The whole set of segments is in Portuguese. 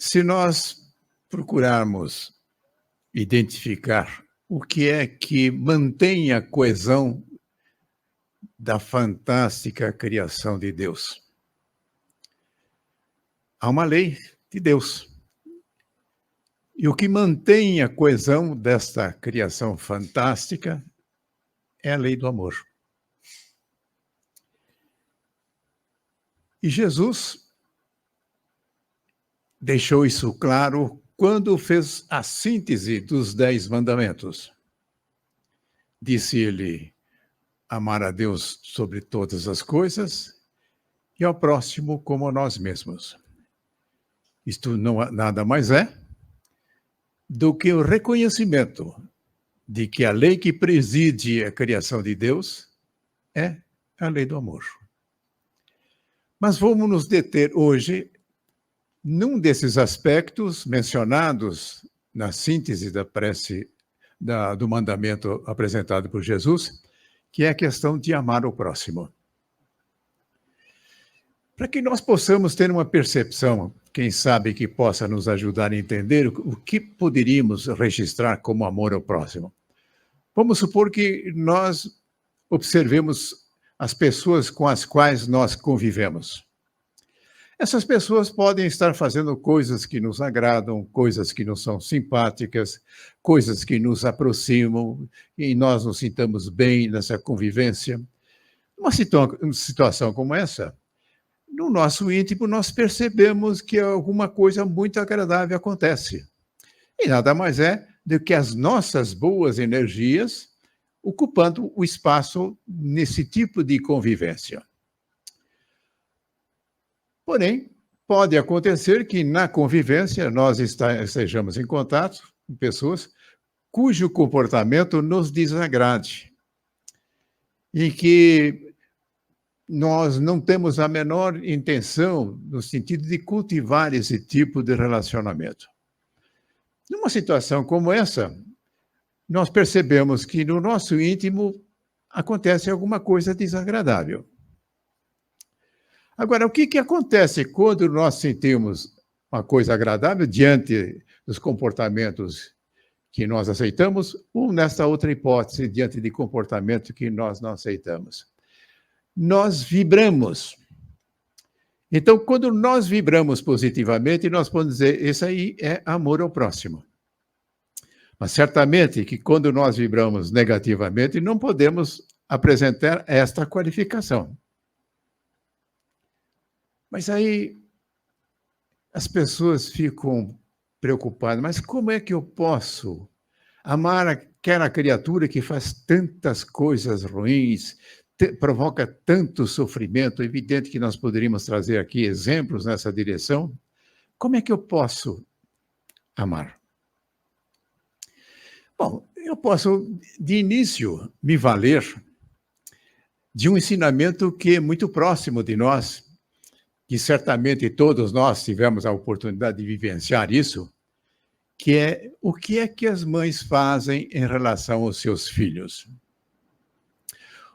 Se nós procurarmos identificar o que é que mantém a coesão da fantástica criação de Deus, há uma lei de Deus. E o que mantém a coesão desta criação fantástica é a lei do amor. E Jesus deixou isso claro quando fez a síntese dos 10 mandamentos. Disse ele: amar a Deus sobre todas as coisas e ao próximo como a nós mesmos. Isto não nada mais é do que o reconhecimento de que a lei que preside a criação de Deus é a lei do amor. Mas vamos nos deter hoje num desses aspectos mencionados na síntese da prece do mandamento apresentado por Jesus, que é a questão de amar o próximo. Para que nós possamos ter uma percepção, quem sabe que possa nos ajudar a entender o que poderíamos registrar como amor ao próximo. Vamos supor que nós observemos as pessoas com as quais nós convivemos. Essas pessoas podem estar fazendo coisas que nos agradam, coisas que nos são simpáticas, coisas que nos aproximam e nós nos sintamos bem nessa convivência. Numa situação como essa, no nosso íntimo nós percebemos que alguma coisa muito agradável acontece. E nada mais é do que as nossas boas energias ocupando o espaço nesse tipo de convivência. Porém, pode acontecer que na convivência nós estejamos em contato com pessoas cujo comportamento nos desagrade e que nós não temos a menor intenção no sentido de cultivar esse tipo de relacionamento. Numa situação como essa, nós percebemos que no nosso íntimo acontece alguma coisa desagradável. Agora, o que acontece quando nós sentimos uma coisa agradável diante dos comportamentos que nós aceitamos, ou nesta outra hipótese, diante de comportamento que nós não aceitamos? Nós vibramos. Então, quando nós vibramos positivamente, nós podemos dizer, esse aí é amor ao próximo. Mas certamente que quando nós vibramos negativamente, não podemos apresentar esta qualificação. Mas aí as pessoas ficam preocupadas. Mas como é que eu posso amar aquela criatura que faz tantas coisas ruins, provoca tanto sofrimento? É evidente que nós poderíamos trazer aqui exemplos nessa direção. Como é que eu posso amar? Bom, eu posso, de início, me valer de um ensinamento que é muito próximo de nós, que certamente todos nós tivemos a oportunidade de vivenciar isso, que é o que é que as mães fazem em relação aos seus filhos.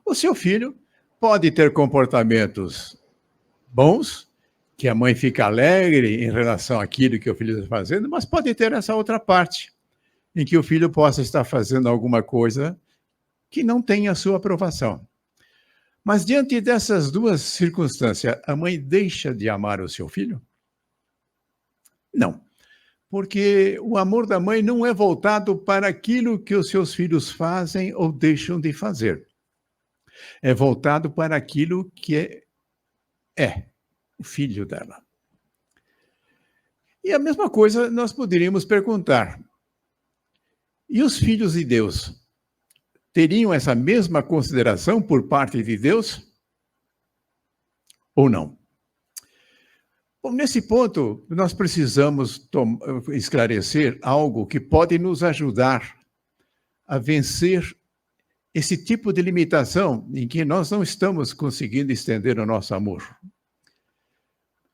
O seu filho pode ter comportamentos bons, que a mãe fica alegre em relação àquilo que o filho está fazendo, mas pode ter essa outra parte, em que o filho possa estar fazendo alguma coisa que não tenha a sua aprovação. Mas diante dessas duas circunstâncias, a mãe deixa de amar o seu filho? Não, porque o amor da mãe não é voltado para aquilo que os seus filhos fazem ou deixam de fazer. É voltado para aquilo que é o filho dela. E a mesma coisa nós poderíamos perguntar. E os filhos de Deus teriam essa mesma consideração por parte de Deus? Ou não? Bom, nesse ponto, nós precisamos esclarecer algo que pode nos ajudar a vencer esse tipo de limitação em que nós não estamos conseguindo estender o nosso amor.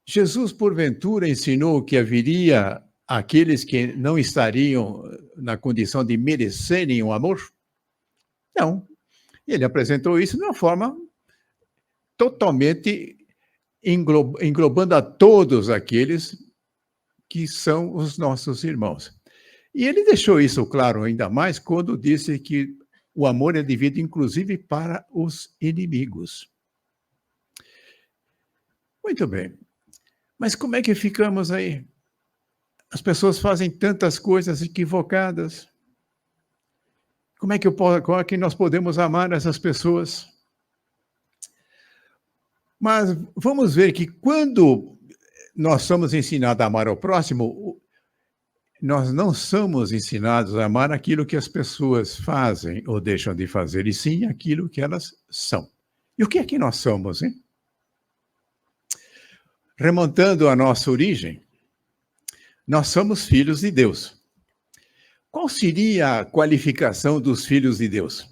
Jesus, porventura, ensinou que haveria aqueles que não estariam na condição de merecerem o amor? Não. Ele apresentou isso de uma forma totalmente englobando a todos aqueles que são os nossos irmãos. E ele deixou isso claro ainda mais quando disse que o amor é devido, inclusive, para os inimigos. Muito bem. Mas como é que ficamos aí? As pessoas fazem tantas coisas equivocadas. Como é que nós podemos amar essas pessoas? Mas vamos ver que quando nós somos ensinados a amar ao próximo, nós não somos ensinados a amar aquilo que as pessoas fazem ou deixam de fazer, e sim aquilo que elas são. E o que é que nós somos, hein? Remontando à nossa origem, nós somos filhos de Deus. Qual seria a qualificação dos filhos de Deus?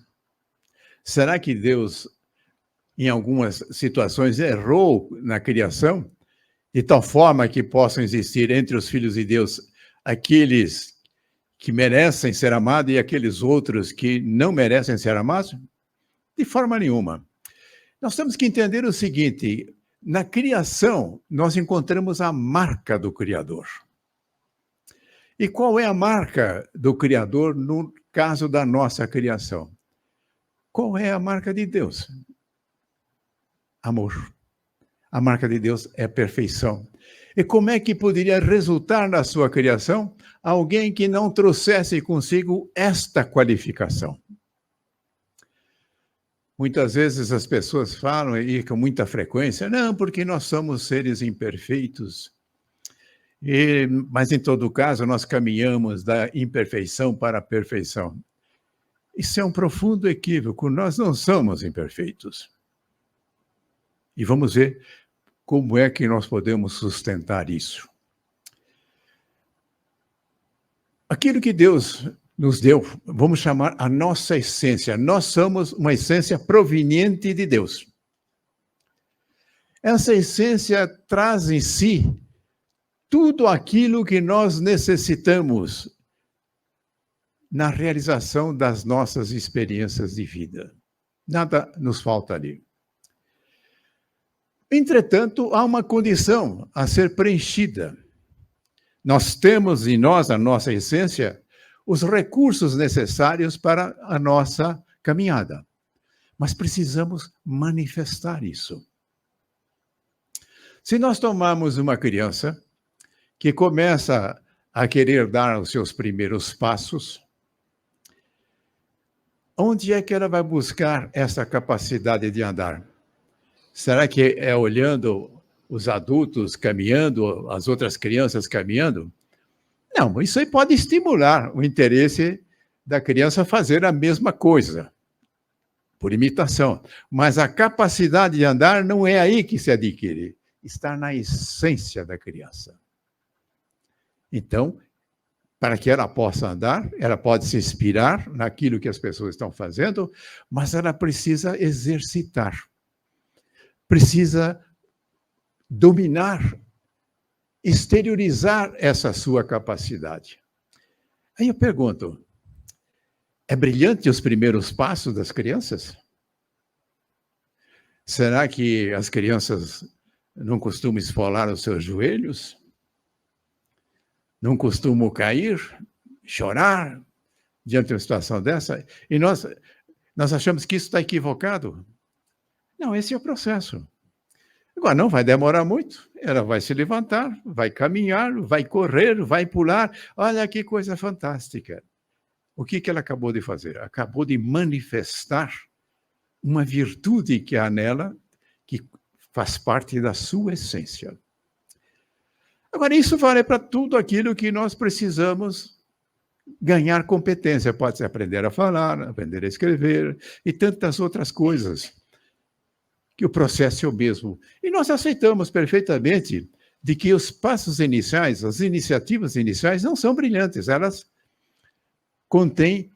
Será que Deus, em algumas situações, errou na criação, de tal forma que possam existir entre os filhos de Deus aqueles que merecem ser amados e aqueles outros que não merecem ser amados? De forma nenhuma. Nós temos que entender o seguinte: na criação, nós encontramos a marca do Criador. E qual é a marca do Criador no caso da nossa criação? Qual é a marca de Deus? Amor. A marca de Deus é perfeição. E como é que poderia resultar na sua criação alguém que não trouxesse consigo esta qualificação? Muitas vezes as pessoas falam, e com muita frequência, não, porque nós somos seres imperfeitos. Mas, em todo caso, nós caminhamos da imperfeição para a perfeição. Isso é um profundo equívoco. Nós não somos imperfeitos. E vamos ver como é que nós podemos sustentar isso. Aquilo que Deus nos deu, vamos chamar a nossa essência. Nós somos uma essência proveniente de Deus. Essa essência traz em si tudo aquilo que nós necessitamos na realização das nossas experiências de vida. Nada nos falta ali. Entretanto, há uma condição a ser preenchida. Nós temos em nós, a nossa essência, os recursos necessários para a nossa caminhada. Mas precisamos manifestar isso. Se nós tomarmos uma criança que começa a querer dar os seus primeiros passos, onde é que ela vai buscar essa capacidade de andar? Será que é olhando os adultos caminhando, as outras crianças caminhando? Não, isso aí pode estimular o interesse da criança a fazer a mesma coisa, por imitação. Mas a capacidade de andar não é aí que se adquire, está na essência da criança. Então, para que ela possa andar, ela pode se inspirar naquilo que as pessoas estão fazendo, mas ela precisa exercitar. Precisa dominar, exteriorizar essa sua capacidade. Aí eu pergunto, é brilhante os primeiros passos das crianças? Será que as crianças não costumam esfolar os seus joelhos? Não costumam cair, chorar diante de uma situação dessa? E nós achamos que isso está equivocado. Não, esse é o processo. Agora, não vai demorar muito, ela vai se levantar, vai caminhar, vai correr, vai pular. Olha que coisa fantástica. O que ela acabou de fazer? Acabou de manifestar uma virtude que há nela, que faz parte da sua essência. Agora, isso vale para tudo aquilo que nós precisamos ganhar competência. Pode-se aprender a falar, aprender a escrever e tantas outras coisas, que o processo é o mesmo. E nós aceitamos perfeitamente de que os passos iniciais, as iniciativas iniciais não são brilhantes, elas contêm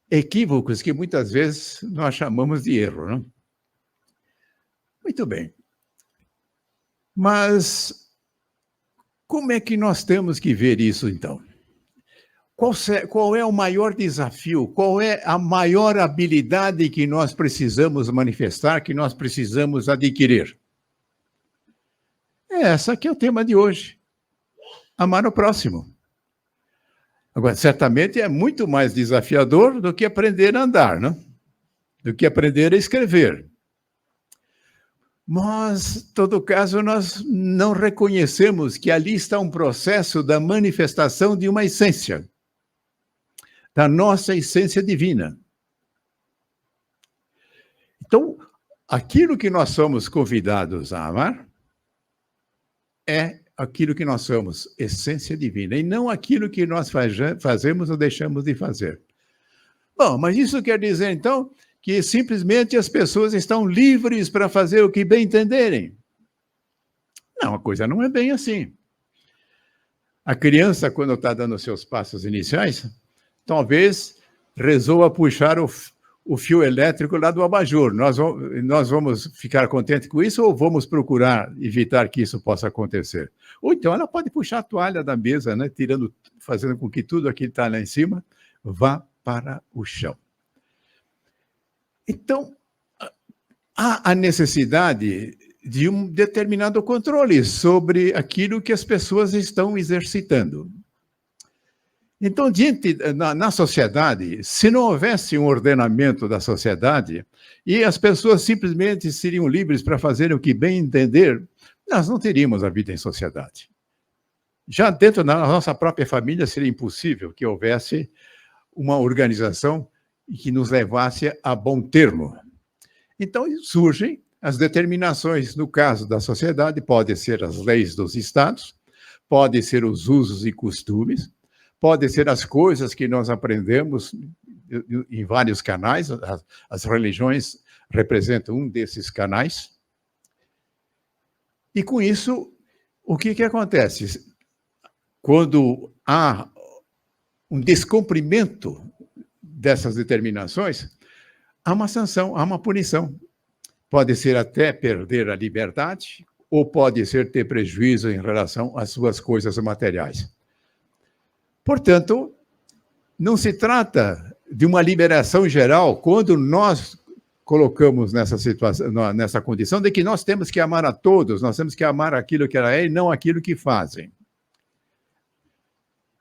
equívocos que muitas vezes nós chamamos de erro, não? Muito bem. Mas como é que nós temos que ver isso, então? Qual é o maior desafio? Qual é a maior habilidade que nós precisamos manifestar, que nós precisamos adquirir? Essa que é o tema de hoje. amar o próximo. Agora, certamente é muito mais desafiador do que aprender a andar, né? Do que aprender a escrever. Mas, em todo caso, nós não reconhecemos que ali está um processo da manifestação de uma essência, da nossa essência divina. Então, aquilo que nós somos convidados a amar é aquilo que nós somos, essência divina, e não aquilo que nós fazemos ou deixamos de fazer. Bom, mas isso quer dizer, então, que simplesmente as pessoas estão livres para fazer o que bem entenderem. Não, a coisa não é bem assim. A criança, quando está dando seus passos iniciais, talvez resolva puxar o fio elétrico lá do abajur. Nós vamos ficar contentes com isso ou vamos procurar evitar que isso possa acontecer? Ou então ela pode puxar a toalha da mesa, né, fazendo com que tudo aquilo que está lá em cima vá para o chão. Então, há a necessidade de um determinado controle sobre aquilo que as pessoas estão exercitando. Então, na sociedade, se não houvesse um ordenamento da sociedade e as pessoas simplesmente seriam livres para fazer o que bem entender, nós não teríamos a vida em sociedade. Já dentro da nossa própria família seria impossível que houvesse uma organização que nos levasse a bom termo. Então, surgem as determinações, no caso da sociedade, podem ser as leis dos estados, podem ser os usos e costumes, podem ser as coisas que nós aprendemos em vários canais, as religiões representam um desses canais. E com isso, o que acontece? Quando há um descumprimento dessas determinações, há uma sanção, há uma punição. Pode ser até perder a liberdade, ou pode ser ter prejuízo em relação às suas coisas materiais. Portanto, não se trata de uma liberação geral quando nós colocamos nessa situação, nessa condição de que nós temos que amar a todos, nós temos que amar aquilo que ela é e não aquilo que fazem.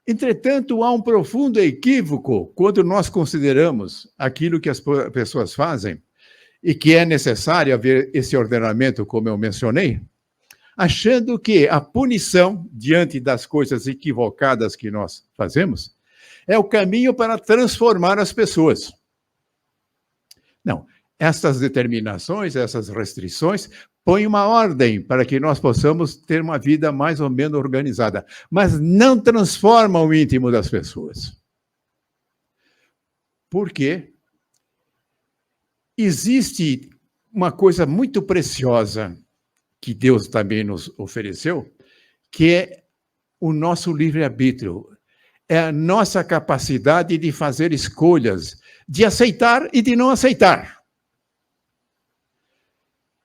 Entretanto, há um profundo equívoco quando nós consideramos aquilo que as pessoas fazem e que é necessário haver esse ordenamento, como eu mencionei, achando que a punição diante das coisas equivocadas que nós fazemos é o caminho para transformar as pessoas. Não, essas determinações, essas restrições põem uma ordem para que nós possamos ter uma vida mais ou menos organizada, mas não transformam o íntimo das pessoas. Por quê? Existe uma coisa muito preciosa que Deus também nos ofereceu, que é o nosso livre-arbítrio. É a nossa capacidade de fazer escolhas, de aceitar e de não aceitar.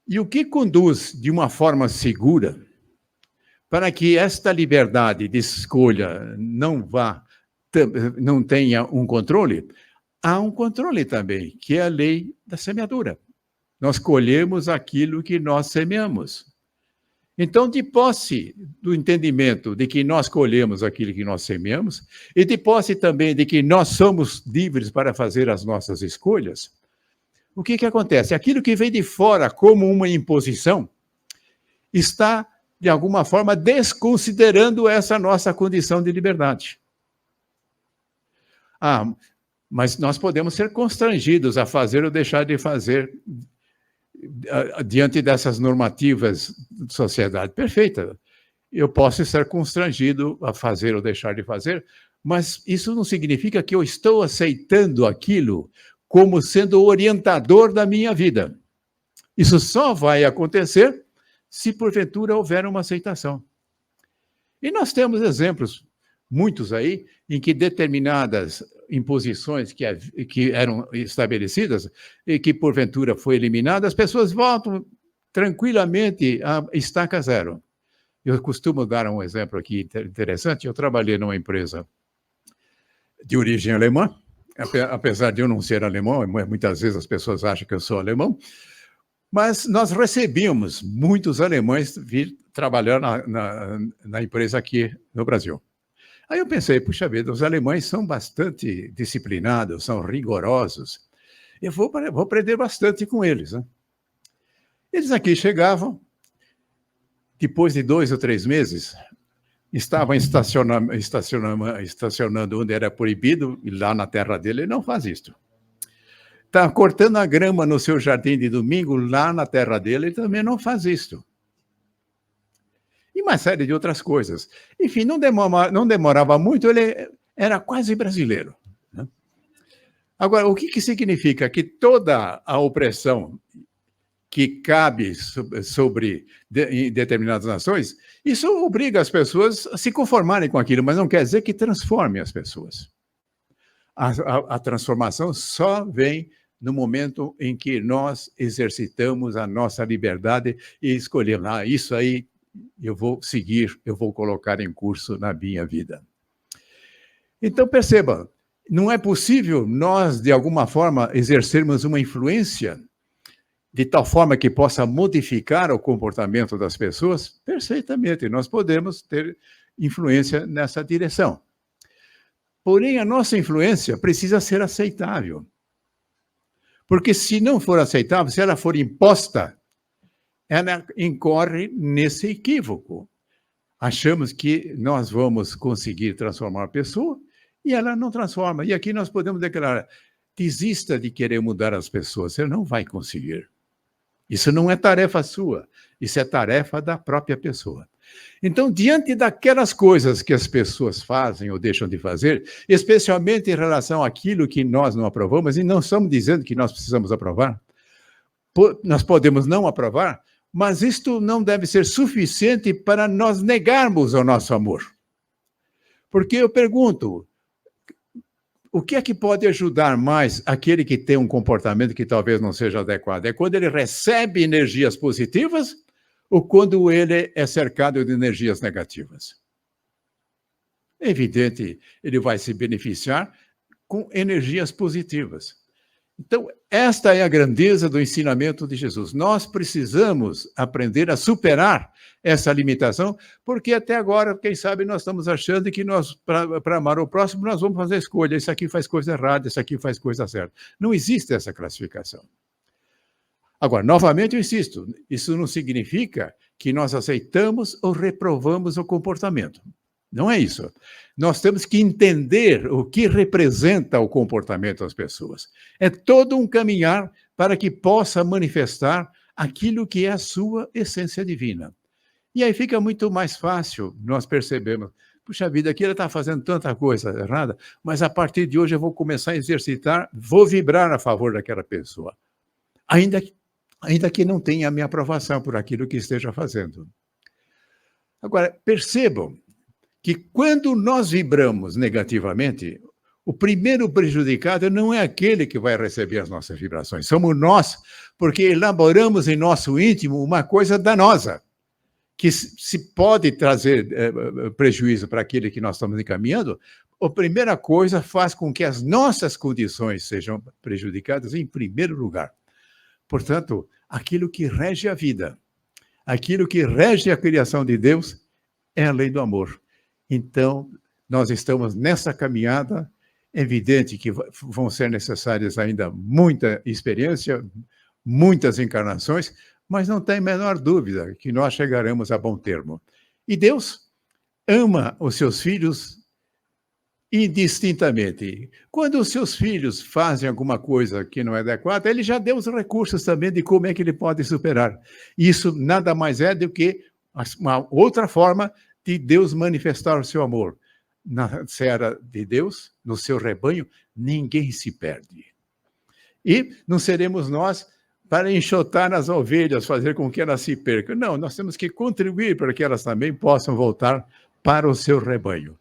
E o que conduz de uma forma segura para que esta liberdade de escolha não tenha um controle? Há um controle também, que é a lei da semeadura. Nós colhemos aquilo que nós semeamos. Então, de posse do entendimento de que nós colhemos aquilo que nós semeamos, e de posse também de que nós somos livres para fazer as nossas escolhas, o que acontece? Aquilo que vem de fora como uma imposição está, de alguma forma, desconsiderando essa nossa condição de liberdade. Mas nós podemos ser constrangidos a fazer ou deixar de fazer diante dessas normativas de sociedade. Perfeita. Eu posso ser constrangido a fazer ou deixar de fazer, mas isso não significa que eu estou aceitando aquilo como sendo o orientador da minha vida. Isso só vai acontecer se, porventura, houver uma aceitação. E nós temos exemplos, muitos aí, em que determinadas imposições que eram estabelecidas e que, porventura, foi eliminada, as pessoas voltam tranquilamente a estaca zero. Eu costumo dar um exemplo aqui interessante. Eu trabalhei numa empresa de origem alemã, apesar de eu não ser alemão, muitas vezes as pessoas acham que eu sou alemão, Mas nós recebíamos muitos alemães vir trabalhar na empresa aqui no Brasil. Aí eu pensei, puxa vida, os alemães são bastante disciplinados, são rigorosos. Eu vou aprender bastante com eles, né? Eles aqui chegavam, depois de 2 ou 3 meses, estavam estacionando onde era proibido, e lá na terra dele ele não faz isso. Está cortando a grama no seu jardim de domingo, lá na terra dele, ele também não faz isso. E uma série de outras coisas. Enfim, não demorava muito, ele era quase brasileiro, né? Agora, o que significa? Que toda a opressão que cabe em determinadas nações, isso obriga as pessoas a se conformarem com aquilo, mas não quer dizer que transforme as pessoas. A transformação só vem no momento em que nós exercitamos a nossa liberdade e escolhemos, isso aí eu vou seguir, eu vou colocar em curso na minha vida. Então, perceba, não é possível nós, de alguma forma, exercermos uma influência de tal forma que possa modificar o comportamento das pessoas? Perfeitamente, nós podemos ter influência nessa direção. Porém, a nossa influência precisa ser aceitável. Porque se não for aceitável, se ela for imposta, ela incorre nesse equívoco. Achamos que nós vamos conseguir transformar a pessoa e ela não transforma. E aqui nós podemos declarar, desista de querer mudar as pessoas, você não vai conseguir. Isso não é tarefa sua, isso é tarefa da própria pessoa. Então, diante daquelas coisas que as pessoas fazem ou deixam de fazer, especialmente em relação àquilo que nós não aprovamos, e não estamos dizendo que nós precisamos aprovar, nós podemos não aprovar, mas isto não deve ser suficiente para nós negarmos o nosso amor. Porque eu pergunto, o que é que pode ajudar mais aquele que tem um comportamento que talvez não seja adequado? É quando ele recebe energias positivas ou quando ele é cercado de energias negativas? É evidente, ele vai se beneficiar com energias positivas. Então, esta é a grandeza do ensinamento de Jesus. Nós precisamos aprender a superar essa limitação, porque até agora, quem sabe, nós estamos achando que nós, para amar o próximo, nós vamos fazer escolha. Esse aqui faz coisa errada, esse aqui faz coisa certa. Não existe essa classificação. Agora, novamente eu insisto, isso não significa que nós aceitamos ou reprovamos o comportamento. Não é isso. Nós temos que entender o que representa o comportamento das pessoas. É todo um caminhar para que possa manifestar aquilo que é a sua essência divina. E aí fica muito mais fácil nós percebemos, puxa vida, aqui ela está fazendo tanta coisa errada, mas a partir de hoje eu vou começar a exercitar, vou vibrar a favor daquela pessoa. Ainda que não tenha a minha aprovação por aquilo que esteja fazendo. Agora, percebam que quando nós vibramos negativamente, o primeiro prejudicado não é aquele que vai receber as nossas vibrações, somos nós, porque elaboramos em nosso íntimo uma coisa danosa, que se pode trazer prejuízo para aquele que nós estamos encaminhando. A primeira coisa faz com que as nossas condições sejam prejudicadas em primeiro lugar. Portanto, aquilo que rege a vida, aquilo que rege a criação de Deus é a lei do amor. Então, nós estamos nessa caminhada, é evidente que vão ser necessárias ainda muita experiência, muitas encarnações, mas não tem a menor dúvida que nós chegaremos a bom termo. E Deus ama os seus filhos indistintamente. Quando os seus filhos fazem alguma coisa que não é adequada, ele já deu os recursos também de como é que ele pode superar. Isso nada mais é do que uma outra forma de Deus manifestar o seu amor. Na seara de Deus, no seu rebanho, ninguém se perde. E não seremos nós para enxotar as ovelhas, fazer com que elas se percam. Não, nós temos que contribuir para que elas também possam voltar para o seu rebanho.